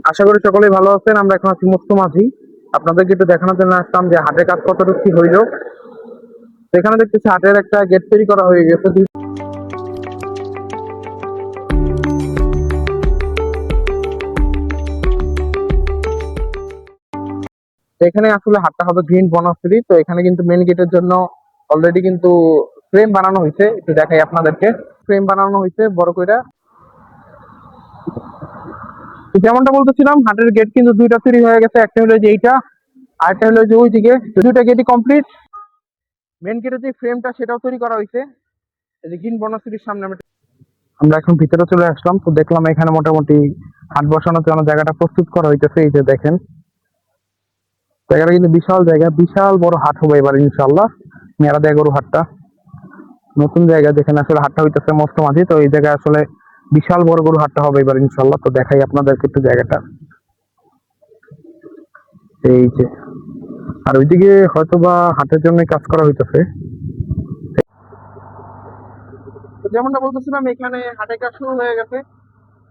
আশা করি সকলেই ভালো আছেন। আমরা এখন আছি মস্তম আছি, আপনাদেরকে একটু দেখানোর জন্য আসলাম যে হাটের কাজ কতটুকু কি হইলো। সেখানে দেখতেছি হাটের একটা গেট তৈরি করা হয়ে গেছে। তো এখানে আসলে হাটটা হবে গ্রিন বনশ্রী। তো এখানে কিন্তু মেন গেটের জন্য অলরেডি কিন্তু ফ্রেম বানানো হয়েছে, একটু দেখাই আপনাদেরকে। ফ্রেম বানানো হয়েছে বড় কইরা। তো যেমনটা বলতেছিলাম, হাটের গেট কিন্তু দুইটা তৈরি হয়ে গেছে, একটা হলো যে এইটা, আর একটা হলো যে ওইদিকে। তো দুইটা গেটই কমপ্লিট। মেন গেটের যে ফ্রেমটা সেটাও তৈরি করা হয়েছে। এই যে গ্রিন বনশ্রীর সামনে আমরা এখন ভিতরে চলে আসলাম। তো দেখলাম এখানে মোটামুটি হাট বসানোর জন্য জায়গাটা প্রস্তুত করা হইতেছে। এই যে দেখেন, জায়গাটা কিন্তু বিশাল জায়গা, বিশাল বড় হাট হবে এবার ইনশাল্লাহ। মেরা দেয় গরু হাটটা নতুন জায়গা যেখানে আসলে হাটটা হইতেছে মস্ত মাঝি। তো এই জায়গায় আসলে বিশাল বড় গরু হাটটা হবে এবার ইনশাল্লাহ। তো দেখাই আপনাদেরকে একটু জায়গাটা। এই যে, আর ওইদিকে হয়তো বা হাটের জন্য কাজ করা হইতেছে। তো যেমনটা বলতেছিলাম, এখানে হাটের কাজ শুরু হয়ে গেছে।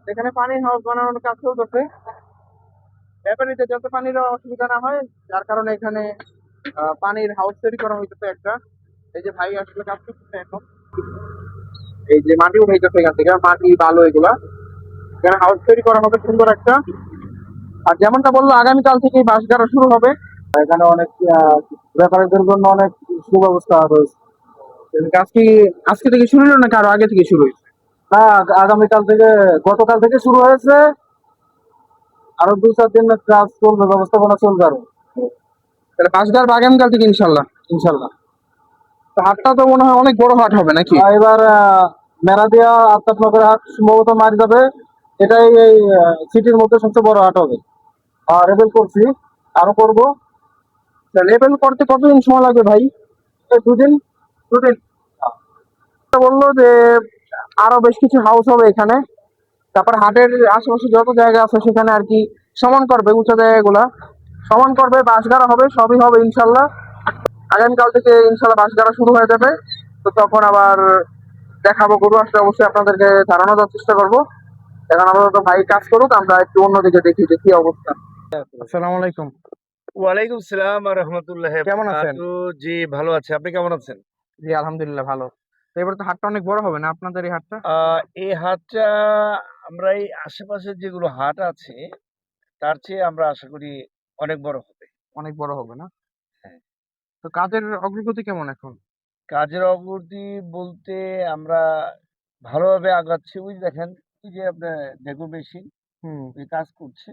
এখানে পানির হাউস বানানোর কাজ চলতেছে। ব্যাপারীদের যাতে পানির অসুবিধা না হয়, যার কারণে এখানে পানির হাউস তৈরি করা হইতেছে একটা। এই যে ভাই আসলে কাজ করতেছে এখন। এই যে মাটি উঠাইতেছে এখান থেকে, মাটি বালু এগুলা। এখানে হাউস তৈরি করা হবে সুন্দর একটা। আর যেমনটা বললো, আগামীকাল থেকেই বাঁশ গাড়া শুরু হবে। এখানে অনেক ব্যাপারীদের জন্য অনেক সুব্যবস্থা রয়েছে। কাজ কি আজকে থেকে শুরু হলো নাকি আরো আগে থেকে শুরু হয়েছে? না, আগামীকাল থেকে, গতকাল থেকে শুরু হয়েছে। আরো 2-4 দিন কাজ চলবে, ব্যবস্থাপনা চলবে আরো। তাহলে বাঁশগার আগামীকাল থেকে ইনশাল্লাহ। ইনশাল্লাহ। তো হাটটা তো মনে হয় অনেক বড় হাট হবে নাকি? এবার মেরাদিয়া আফতাবনগর হাট সম্ভবত মারি যাবে। এটাই এই সিটির মধ্যে সবচেয়ে বড় হাট হবে। আর লেবেল করছি, আরো করব। লেবেল করতে কতদিন সময় লাগবে ভাই? এই 2 দিন। 2 দিন। বললো যে আরো বেশ কিছু হাউস হবে এখানে। তারপর হাটের আশেপাশে যত জায়গা আছে সেখানে আর কি সমান করবে, উঁচু জায়গাগুলা সমান করবে, বাঁশ গাড়া হবে, সবই হবে ইনশাল্লাহ। আগামীকাল থেকে ইনশাল্লাহ বাঁশ গাড়া শুরু হয়ে যাবে। তো তখন আবার দেখাবো, গরু আসলে অবশ্যই আপনাদেরকে ধারণা দেওয়ার চেষ্টা করবো। এখন আপাতত ভাই কাজ করুক, আমরা একটু অন্যদিকে দেখি যে কি অবস্থা। আসসালামু আলাইকুম। ওয়ালাইকুম সালাম ওয়া রাহমাতুল্লাহি ওয়া কেমন আছেন? বারাকাতুহু। জি, ভালো আছি। আপনি কেমন আছেন? জি আলহামদুলিল্লাহ ভালো। তো এবার তো হাটটা অনেক বড় হবে না আপনাদের এই হাটটা? আ এই হাটটা আমরা এই আশেপাশে যেগুলো হাট আছে, তার চেয়ে আমরা আশা করি অনেক বড় হবে। অনেক বড় হবে না? হ্যাঁ। তো কাজের অগ্রগতি কেমন এখন? কাজের অগ্রগতি বলতে আমরা ভালোভাবে আগাচ্ছি। ওই যে দেখেন, ওই যে আপনার ডেকো মেশিন হুম। ওই কাজ করছে।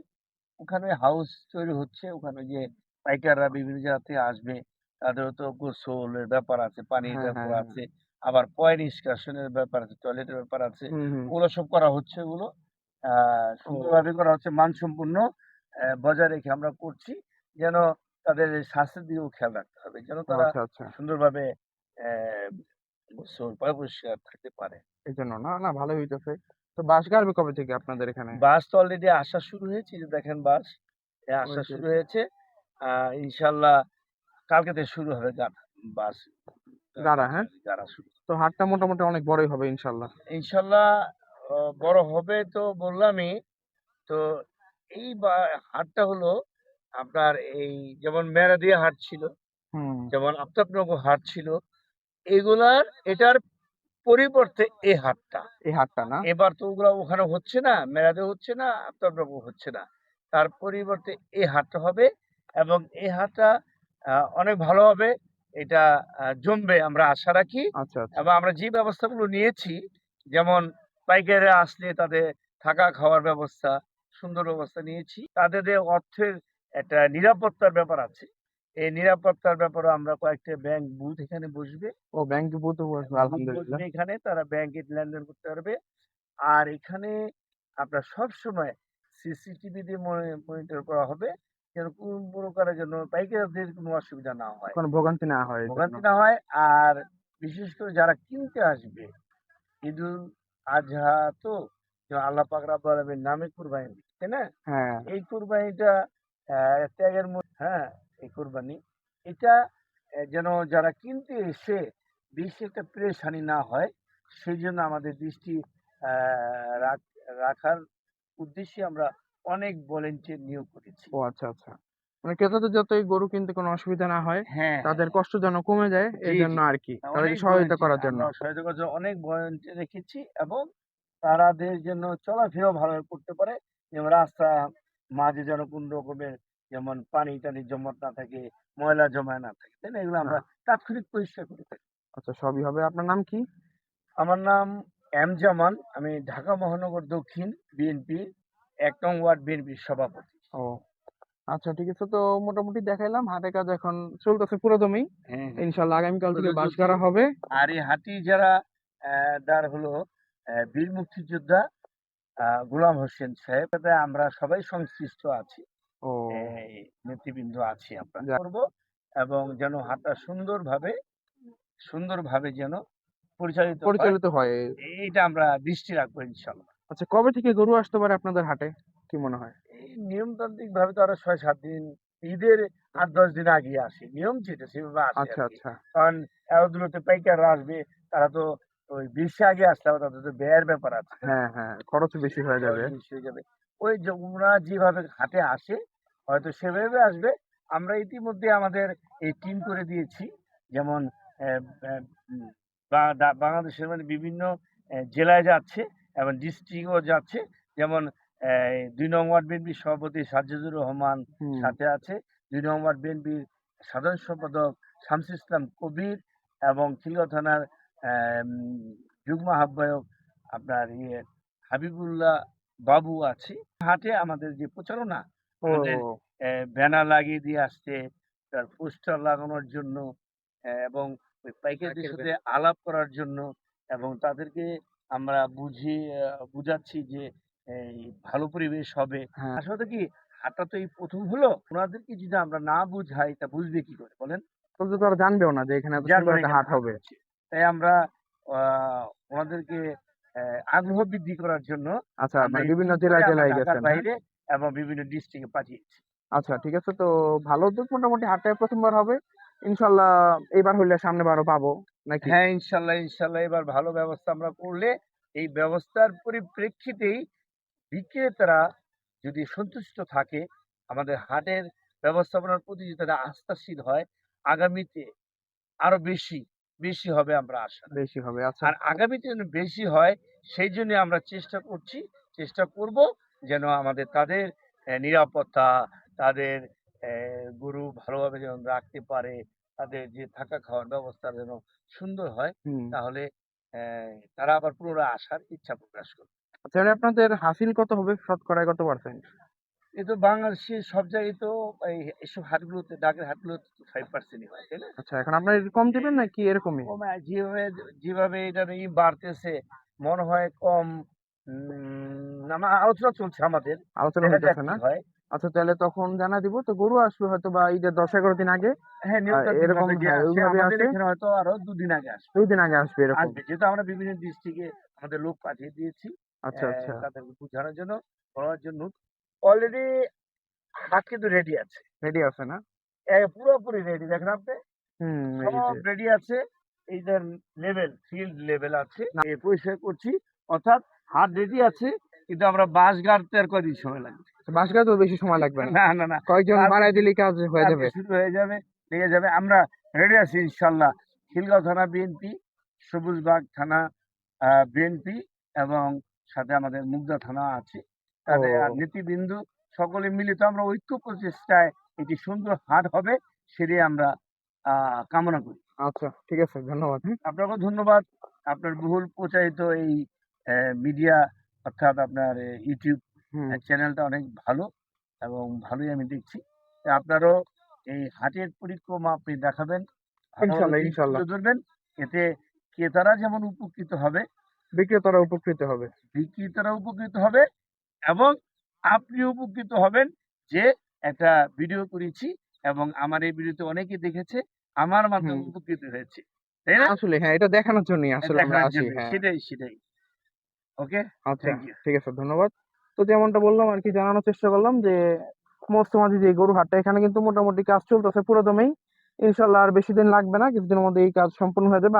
ওখানে হাউস তৈরি হচ্ছে। ওখানে যে পাইকাররা বিভিন্ন জায়গা থেকে আসবে, তাদেরও তো গোসলের ব্যাপার আছে, পানির হ্যাঁ, ব্যাপার হ্যাঁ, হ্যাঁ। আছে, আবার পয় নিষ্কাশনের ব্যাপার আছে, টয়লেটের ব্যাপার আছে। হুম, হুম। ওগুলো সব করা হচ্ছে। ওগুলো ও সুন্দরভাবে করা হচ্ছে, মানসম্পন্ন বজায় রেখে আমরা করছি, যেন তাদের স্বাস্থ্যের দিকেও খেয়াল রাখতে হবে, যেন তারা আচ্ছা, আচ্ছা। সুন্দরভাবে গোসল পরিষ্কার থাকতে পারে। এজন্য না, না ভালোই হইতেছে। তো বাঁশ গাড়বে কবে থেকে আপনাদের এখানে? বাস তো অলরেডি আসা শুরু হয়েছে, এই যে দেখেন বাস ওই আসা যে শুরু হয়েছে। ইনশাল্লাহ কালকে থেকে শুরু হবে বাস গাড়া, হ্যাঁ? গাড়া শুরু। তো হাটটা মোটামুটি অনেক বড়ই হবে ইনশাল্লাহ। ইনশাল্লাহ বড় হবে তো বললামই। তো এই হাটটা হলো আপনার এই যেমন মেরাদিয়া হাট ছিল, হুম। যেমন আফতাবনগর হাট ছিল, এটার পরিবর্তে এই হাটটা। এই হাটটা না? এবার তো ওগুলা ওখানে হচ্ছে না, মেলাতে হচ্ছে না, আফতাবনগর হচ্ছে না। তার পরিবর্তে এই হাটটা হবে, এবং এই হাটটা অনেক ভালো হবে। এটা জমবে আমরা আশা রাখি। আচ্ছা, আচ্ছা। এবং আমরা যে ব্যবস্থাগুলো নিয়েছি, যেমন পাইকাররা আসলে তাদের থাকা খাওয়ার ব্যবস্থা, সুন্দর ব্যবস্থা নিয়েছি। তাদের যে অর্থের একটা নিরাপত্তার ব্যাপার আছে। এই নিরাপত্তার ব্যাপারে আমরা কয়েকটা ব্যাংক বুথ এখানে বসবে। ও ব্যাংকে বসে বসবে বুথ আলহামদুলিল্লাহ। বসবে এখানে, তারা ব্যাংকে লেনদেন করতে পারবে। আর এখানে আপনার সবসময় সিসিটিভি দিয়ে মনিটর করা হবে, যেন কোন প্রকারের জন্য পাইকারদের কোনো অসুবিধা না হয়, কোনো ভোগান্তি না হয় এজন্য। ভোগান্তি না হয়। আর বিশেষ করে যারা কিনতে আসবে, ঈদুল আজহা তো, যে আল্লাহ পাক রাব্বুল আলামিন নামে কুরবানি, তাই না? হ্যাঁ। এই কুরবানিটা ত্যাগের মধ্যে, হ্যাঁ, এই কুরবানি এটা যেন যারা কিনতে এসে বেশি একটা পেরেশানি না হয়, সেই জন্য আমাদের দৃষ্টি রাখার উদ্দেশ্যে আমরা অনেক ভলেন্টিয়ার নিয়োগ করেছি। ও আচ্ছা আচ্ছা, মানে ক্রেতাদের যাতে এই গরু কিনতে কোনো অসুবিধা না হয়, হ্যাঁ, তাদের কষ্ট যেন কমে যায়, এই জি, জন্য জি। আর কি তাদেরকে অনেক সহায়তা ভলেন্টিয়ার করার জন্য। আমরা সহায়তা করার জন্য অনেক ভলেন্টিয়ার রেখেছি এবং তাদের জন্য চলাফেরাও ভালোভাবে করতে পারে। যেমন রাস্তা মাঝে যেন কোন রকমের যেমন পানি-টানি জমাট না থাকে, ময়লা জমায় না থাকে। তাই না? এগুলো আমরা হ্যাঁ, তাৎক্ষণিক পরিষ্কার করে থাকি। আচ্ছা সবই হবে। আপনার নাম কি? আমার নাম এম জামান। আমি ঢাকা মহানগর দক্ষিণ বিএনপি ১ নং ওয়ার্ড বিএনপির সভাপতি। ও আচ্ছা ঠিক আছে, তো মোটামুটি দেখাইলাম হাটের কাজ এখন চলতেছে পুরো দমেই। হ্যাঁ, হ্যাঁ। ইনশাল্লাহ আগামীকাল থেকে বাঁশ প্রযোজ্য গাড়া হবে। আর এই হাটে যারা তার হলো বীর মুক্তিযোদ্ধা গোলাম হোসেন সাহেব, সাথে আমরা সবাই সংশ্লিষ্ট আছি। ও এই নেতৃবৃন্দ আছি আমরা যাক, করব এবং যেন হাটটা সুন্দরভাবে যেন পরিচালিত হয় পরিচালিত হয়। এইটা আমরা দৃষ্টি রাখবো ইনশাল্লাহ। আচ্ছা কবে থেকে গরু আসতে পারে আপনাদের হাটে, কি মনে হয়? এই নিয়মতান্ত্রিক ভাবে তো আরো ৬-৭ দিন, ঈদের ৮-১০ দিন আগে আসে, নিয়ম যেটা সেভাবে আসে আচ্ছা আর কি। আচ্ছা। কারণ এতদূরতে পাইকাররা আসবে, তারা তো ওই বেশি আগে আসতে হবে, তাদের তো ব্যয়ের ব্যাপার আছে, তাই না? হ্যাঁ হ্যাঁ, খরচ বেশি হয়ে খরচ যাবে। বেশি হয়ে যাবে। ওই যে ওরা যেভাবে হাটে আসে হয়তো সেভাবে আসবে। আমরা ইতিমধ্যে আমাদের এই টিম করে দিয়েছি। যেমন অ্যা অ্যা উম বাংলাদেশের মানে বিভিন্ন জেলায় যাচ্ছে এবং ডিস্ট্রিক্টেও যাচ্ছে। যেমন ২ নং ওয়ার্ড বিএনপির সভাপতি সাজ্জাদুর রহমান হুম। সাথে আছে। ২ নং ওয়ার্ড বিএনপির সাধারণ সম্পাদক শামসুল ইসলাম কবির এবং খিলগাঁও থানার অ্যাম যুগ্ম আহ্বায়ক আপনার হাবিবুল্লাহ বাবু আছে। হাটে আমাদের যে প্রচারণা, আমাদের ও ব্যানার লাগিয়ে দিয়ে আসছে, তার পোস্টার লাগানোর জন্য এবং ওই পাইকারদের সাথে আলাপ করার জন্য এবং তাদেরকে আমরা বুঝাচ্ছি যে এই ভালো পরিবেশ হবে। হ্যাঁ, আসলে কি হাটটা তো এই ১ম হলো। উনাদেরকে যদি আমরা না বুঝাই তা বুঝবে কি করে বলেন? তাহলে তো আর জানবেও না যে এখানে এত জানবে সুন্দর না একটা এখানে হাট হাট হবে। হচ্ছে। তাই আমরা আ ওনাদেরকে আগ্রহ বৃদ্ধি করার জন্য আচ্ছা, আমরা মানে এই বিভিন্ন টিম করে জেলায় আমরা জেলায় ঢাকার গেছেন, হ্যাঁ? বাইরে এবং বিভিন্ন ডিস্ট্রিক্টে পাঠিয়েছি। আচ্ছা ঠিক আছে, তো ভালো উদ্যোগ। মোটামুটি হাটটাই প্রথমবার হবে। ইনশাল্লাহ এবার হইলে সামনেবারও পাবো নাকি? হ্যাঁ, ইনশাল্লাহ এবার ভালো ব্যবস্থা আমরা করলে এই ব্যবস্থার পরিপ্রেক্ষিতেই বিক্রেতারা যদি সন্তুষ্ট থাকে, আমাদের হাটের ব্যবস্থাপনার প্রতি যদি তারা আস্থাশীল হয়, আগামীতে আরো বেশি হবে আমরা আশা রাখি। বেশি হবে। আচ্ছা আর আগামীতে যেন বেশি হয় সেইজন্য আমরা চেষ্টা করব যেন আমাদের তাদের নিরাপত্তা, তাদের গরু ভালোভাবে যেন রাখতে পারে, তাদের যে থাকা খাওয়ার ব্যবস্থা যেন সুন্দর হয়, হুম। তাহলে তারা আবার পুনরায় আসার ইচ্ছা প্রকাশ করবে। আচ্ছা মানে আপনাদের হাসিল কত হবে, শতকরা কত পার্সেন্ট? এ তো বাংলাদেশের সব জায়গায় তো এসব হাটগুলোতে ডাকের হাটগুলোতে তো 5% ই হয়, তাই না? আচ্ছা এখন আপনারা কম দিবেন নাকি এরকমই? যেভাবে এটার বাড়তেছে মনে হয় কম। আলোচনা চলছে আমাদের। আলোচনা দেখা যাক হইতেছে কি না? হয়। আচ্ছা তাহলে তখন জানাই দিব। তো গরু আসবে হয়তো বা ঈদের ১০-১১ দিন আগে। হ্যাঁ, নিয়মতান্ত্রিক এরকম ভাবে যে হ্যাঁ, আসে ওইভাবে আমাদের আসে। এখানে হয়তো আরো ২ দিন আগে আসবে। ২ দিন আগে আসবে এরকম। যেহেতু আমরা বিভিন্ন ডিস্ট্রিক্টে আমাদের লোক পাঠিয়ে দিয়েছি আচ্ছা আচ্ছা। তাদেরকে বুঝানোর জন্য, বলার জন্য। অলরেডি হাট কিন্তু রেডি আছে। রেডি আছে না? পুরোপুরি রেডি দেখেন আপনি। হুম, এই সব যে রেডি আছে। এইটার ফিল্ড লেভেল আছে। না, পরিষ্কার করছি। অর্থাৎ হাত রেডি আছে কিন্তু আমরা বাঁশ গাড়তে আর কয়দিন সময় লাগবে। বাঁশ গাছও বেশি সময় লাগবে না। না। কয়েকজন কালকে বাড়ায় দিলেই কাজ হয়ে কালকে যাবে। শুরু হয়ে যাবে, লেগে যাবে। আমরা রেডি আছি ইনশাল্লাহ। খিলগাঁও থানা বিএনপি, সবুজবাগ থানা বিএনপি এবং সাথে আমাদের মুগদা থানা আছে। তাদের আর ও নেতৃবৃন্দ সকলে মিলিত আমরা ঐক্য প্রচেষ্টায় একটি সুন্দর হাট হবে সেটাই আমরা কামনা করি। আচ্ছা ঠিক আছে, ধন্যবাদ। হ্যাঁ? আপনাকেও ধন্যবাদ। আপনার বহুল প্রচারিত এই মিডিয়া অর্থাৎ আপনার ইউটিউব হুম, চ্যানেলটা অনেক ভালো এবং ভালোই আমি দেখছি। তা আপনারও এই হাটের পরিক্রমা আপনি দেখাবেন, ভালো ইনশাল্লাহ দিক ইনশাল্লাহ। তুলে ধরবেন। এতে ক্রেতারা যেমন উপকৃত হবে, বিক্রেতারা উপকৃত হবে। বিক্রেতারা উপকৃত হবে এবং আপনিও উপকৃত হবেন যে একটা ভিডিও করেছি এবং আমার এই ভিডিওতে অনেকে দেখেছে, আমার হুম, মাধ্যমে উপকৃত হয়েছে। তাই না? আসলে হ্যাঁ, এটা দেখানোর জন্যই আসলে আমরা দেখানোর আসি। জন্য হ্যাঁ। সেটাই। ওকে, আচ্ছা থ্যাংক ইউ। ঠিক আছে, ধন্যবাদ। তো যেমনটা বললাম আরকি, জানানোর চেষ্টা করলাম যে মস্তমাঝি যে গরু হাটটা, এখানে কিন্তু মোটামুটি কাজ চলতেছে পুরোদমেই। ইনশাল্লাহ আর বেশি দিন লাগবে না, কিছুদিনের মধ্যে এই কাজ সম্পূর্ণ হয়ে যাবে।